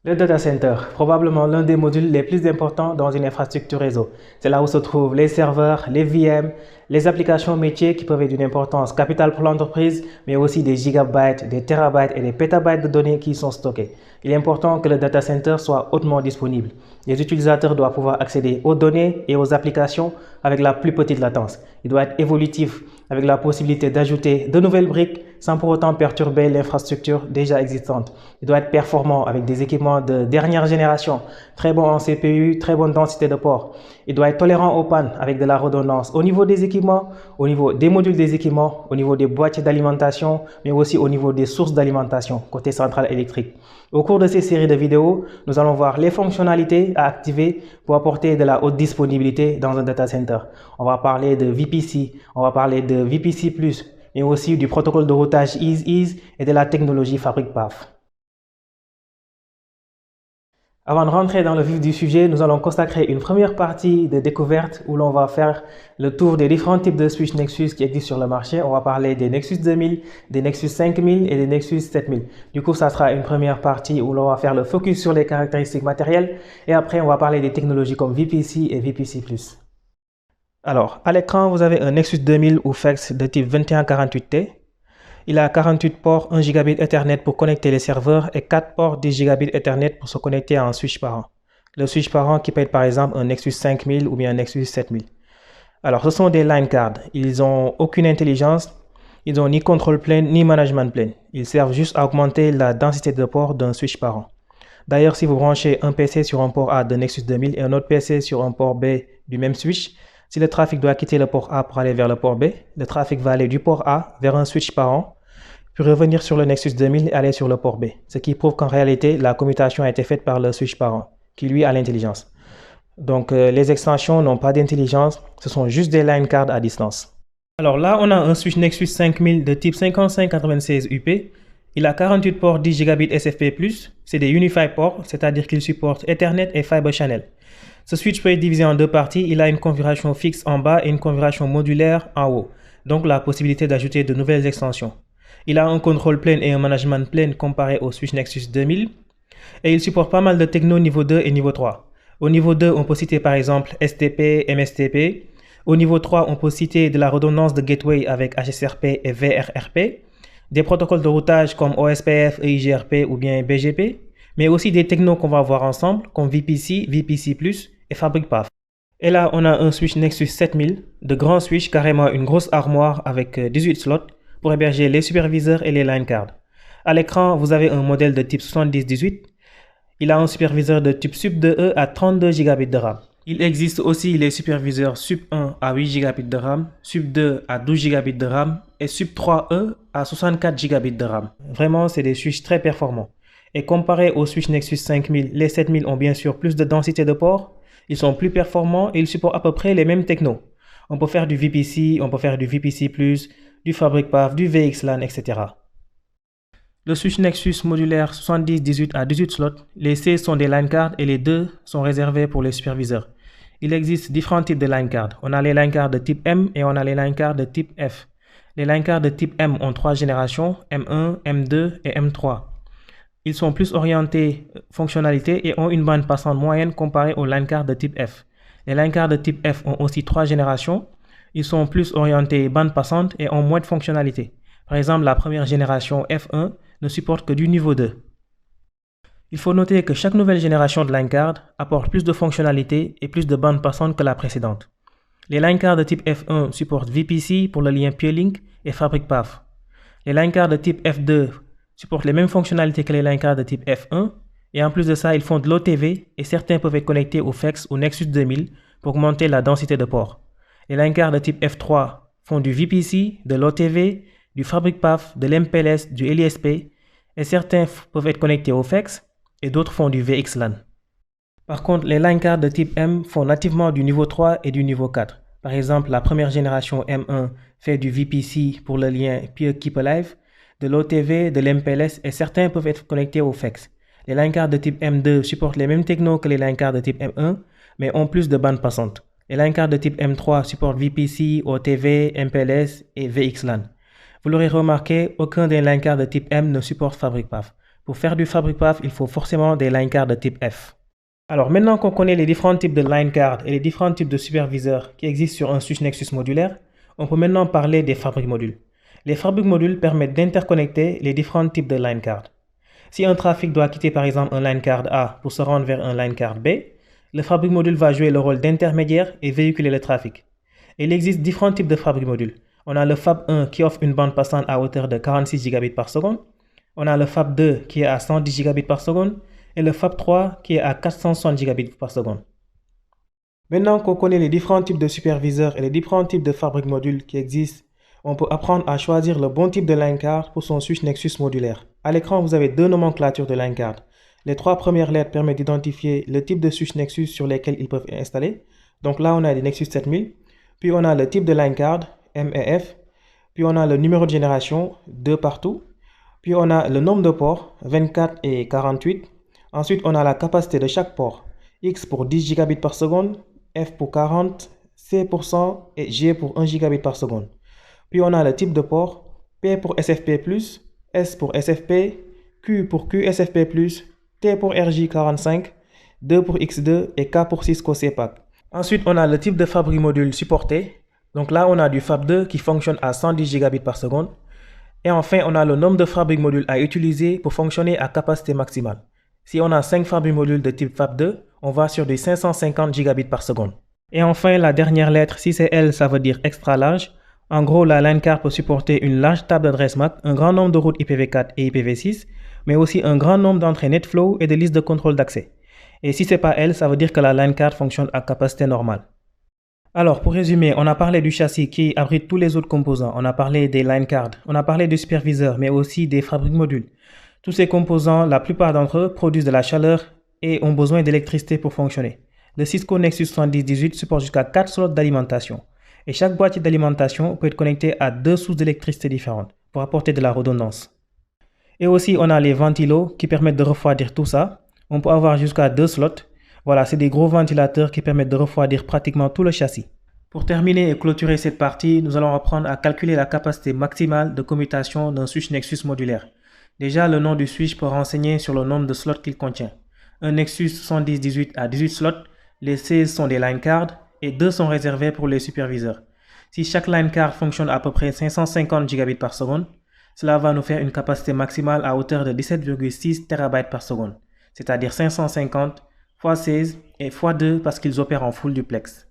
Le data center, probablement l'un des modules les plus importants dans une infrastructure réseau. C'est là où se trouvent les serveurs, les VM, les applications métiers qui peuvent être d'une importance capitale pour l'entreprise, mais aussi des gigabytes, des terabytes et des pétabytes de données qui y sont stockées. Il est important que le data center soit hautement disponible. Les utilisateurs doivent pouvoir accéder aux données et aux applications avec la plus petite latence. Il doit être évolutif avec la possibilité d'ajouter de nouvelles briques sans pour autant perturber l'infrastructure déjà existante. Il doit être performant avec des équipements de dernière génération, très bon en CPU, très bonne densité de ports. Il doit être tolérant aux pannes avec de la redondance au niveau des équipements, au niveau des modules des équipements, au niveau des boîtiers d'alimentation, mais aussi au niveau des sources d'alimentation côté centrale électrique. Au cours de ces séries de vidéos, nous allons voir les fonctionnalités à activer pour apporter de la haute disponibilité dans un data center. On va parler de VPC, on va parler de VPC+, mais aussi du protocole de routage EaseEase et de la technologie Fabric Path. Avant de rentrer dans le vif du sujet, nous allons consacrer une première partie de découverte où l'on va faire le tour des différents types de switch Nexus qui existent sur le marché. On va parler des Nexus 2000, des Nexus 5000 et des Nexus 7000. Du coup, ça sera une première partie où l'on va faire le focus sur les caractéristiques matérielles et après, on va parler des technologies comme VPC et VPC+. Alors, à l'écran, vous avez un Nexus 2000 ou FEX de type 2148T. Il a 48 ports 1 Gb Ethernet pour connecter les serveurs et 4 ports 10 Gb Ethernet pour se connecter à un switch parent. Le switch parent qui peut être par exemple un Nexus 5000 ou bien un Nexus 7000. Alors ce sont des line cards. Ils n'ont aucune intelligence. Ils n'ont ni control plane ni management plane. Ils servent juste à augmenter la densité de ports d'un switch parent. D'ailleurs, si vous branchez un PC sur un port A de Nexus 2000 et un autre PC sur un port B du même switch, si le trafic doit quitter le port A pour aller vers le port B, le trafic va aller du port A vers un switch parent, puis revenir sur le Nexus 2000 et aller sur le port B. Ce qui prouve qu'en réalité, la commutation a été faite par le switch parent, qui lui a l'intelligence. Donc les extensions n'ont pas d'intelligence, ce sont juste des line cards à distance. Alors là, on a un switch Nexus 5000 de type 5596 UP. Il a 48 ports 10 Gb SFP+, c'est des Unified ports, c'est-à-dire qu'il supporte Ethernet et Fiber Channel. Ce switch peut être divisé en deux parties. Il a une configuration fixe en bas et une configuration modulaire en haut. Donc la possibilité d'ajouter de nouvelles extensions. Il a un control plane et un management plane comparé au switch Nexus 2000. Et il supporte pas mal de techno niveau 2 et niveau 3. Au niveau 2, on peut citer par exemple STP, MSTP. Au niveau 3, on peut citer de la redondance de gateway avec HSRP et VRRP. Des protocoles de routage comme OSPF, EIGRP ou bien BGP. Mais aussi des technos qu'on va voir ensemble comme VPC, VPC+, et Fabric Path. Et là, on a un switch Nexus 7000, de grands switch, carrément une grosse armoire avec 18 slots pour héberger les superviseurs et les line cards. À l'écran, vous avez un modèle de type 7018. Il a un superviseur de type SUP2E à 32 Gb de RAM. Il existe aussi les superviseurs SUP1 à 8 Gb de RAM, SUP2 à 12 Gb de RAM et SUP3E à 64 Gb de RAM. Vraiment, c'est des switches très performants. Et comparé au switch Nexus 5000, les 7000 ont bien sûr plus de densité de ports, ils sont plus performants et ils supportent à peu près les mêmes technos. On peut faire du VPC, on peut faire du VPC+, du Fabric Path, du VXLAN, etc. Le switch Nexus modulaire 7018 à 18 slots, les C sont des line cards et les 2 sont réservés pour les superviseurs. Il existe différents types de line cards. On a les line cards de type M et on a les line cards de type F. Les line cards de type M ont 3 générations, M1, M2 et M3. Ils sont plus orientés fonctionnalité et ont une bande passante moyenne comparée aux line cards de type F. Les line cards de type F ont aussi 3 générations. Ils sont plus orientés bande passante et ont moins de fonctionnalité. Par exemple, la première génération F1 ne supporte que du niveau 2. Il faut noter que chaque nouvelle génération de line card apporte plus de fonctionnalités et plus de bande passante que la précédente. Les line cards de type F1 supportent VPC pour le lien Peerlink et Fabric Path. Les line cards de type F2 supportent les mêmes fonctionnalités que les line cards de type F1 et en plus de ça, ils font de l'OTV et certains peuvent être connectés au FEX ou Nexus 2000 pour augmenter la densité de ports. Les line cards de type F3 font du VPC, de l'OTV, du Fabric Path, de l'MPLS, du LISP et certains peuvent être connectés au FEX et d'autres font du VXLAN. Par contre, les line cards de type M font nativement du niveau 3 et du niveau 4. Par exemple, la première génération M1 fait du VPC pour le lien Peer Keep Alive, de l'OTV, de l'MPLS et certains peuvent être connectés au FEX. Les line cards de type M2 supportent les mêmes technos que les line cards de type M1, mais ont plus de bandes passantes. Les line cards de type M3 supportent VPC, OTV, MPLS et VXLAN. Vous l'aurez remarqué, aucun des line cards de type M ne supporte Fabric Path. Pour faire du Fabric Path, il faut forcément des line cards de type F. Alors maintenant qu'on connaît les différents types de line cards et les différents types de superviseurs qui existent sur un switch Nexus modulaire, on peut maintenant parler des Fabric modules. Les Fabric modules permettent d'interconnecter les différents types de line cards. Si un trafic doit quitter par exemple un line card A pour se rendre vers un line card B, le Fabric module va jouer le rôle d'intermédiaire et véhiculer le trafic. Il existe différents types de Fabric modules. On a le Fab1 qui offre une bande passante à hauteur de 46 gigabits par seconde. On a le Fab2 qui est à 110 gigabits par seconde et le Fab3 qui est à 460 gigabits par seconde. Maintenant qu'on connaît les différents types de superviseurs et les différents types de Fabric modules qui existent, on peut apprendre à choisir le bon type de line card pour son switch Nexus modulaire. À l'écran, vous avez deux nomenclatures de line card. Les trois premières lettres permettent d'identifier le type de switch Nexus sur lesquels ils peuvent être installés. Donc là, on a des Nexus 7000. Puis on a le type de line card, M et F. Puis on a le numéro de génération, 2 partout. Puis on a le nombre de ports, 24 et 48. Ensuite, on a la capacité de chaque port, X pour 10 gigabits par seconde, F pour 40, C pour 100 et G pour 1 gigabit par seconde. Puis on a le type de port, P pour SFP+, S pour SFP, Q pour QSFP+, T pour RJ45, 2 pour X2 et K pour Cisco CPAC. Ensuite, on a le type de Fabric module supporté. Donc là, on a du Fab2 qui fonctionne à 110 gigabits par seconde. Et enfin, on a le nombre de Fabric modules à utiliser pour fonctionner à capacité maximale. Si on a 5 Fabric modules de type Fab2, on va sur des 550 gigabits par seconde. Et enfin, la dernière lettre, si c'est L, ça veut dire extra large. En gros, la line card peut supporter une large table d'adresse MAC, un grand nombre de routes IPv4 et IPv6, mais aussi un grand nombre d'entrées NetFlow et de listes de contrôle d'accès. Et si c'est pas L, ça veut dire que la line card fonctionne à capacité normale. Alors, pour résumer, on a parlé du châssis qui abrite tous les autres composants. On a parlé des line cards, on a parlé du superviseur, mais aussi des Fabric modules. Tous ces composants, la plupart d'entre eux produisent de la chaleur et ont besoin d'électricité pour fonctionner. Le Cisco Nexus 7018 supporte jusqu'à 4 slots d'alimentation. Et chaque boîtier d'alimentation peut être connecté à 2 sources d'électricité différentes pour apporter de la redondance. Et aussi, on a les ventilos qui permettent de refroidir tout ça. On peut avoir jusqu'à 2 slots. Voilà, c'est des gros ventilateurs qui permettent de refroidir pratiquement tout le châssis. Pour terminer et clôturer cette partie, nous allons apprendre à calculer la capacité maximale de commutation d'un switch Nexus modulaire. Déjà, le nom du switch peut renseigner sur le nombre de slots qu'il contient. Un Nexus 7018 a 18 slots, les 16 sont des line cards et 2 sont réservés pour les superviseurs. Si chaque line card fonctionne à peu près 550 gigabits par seconde, cela va nous faire une capacité maximale à hauteur de 17,6 TB par seconde, c'est-à-dire 550 x 16 et x 2 parce qu'ils opèrent en full duplex.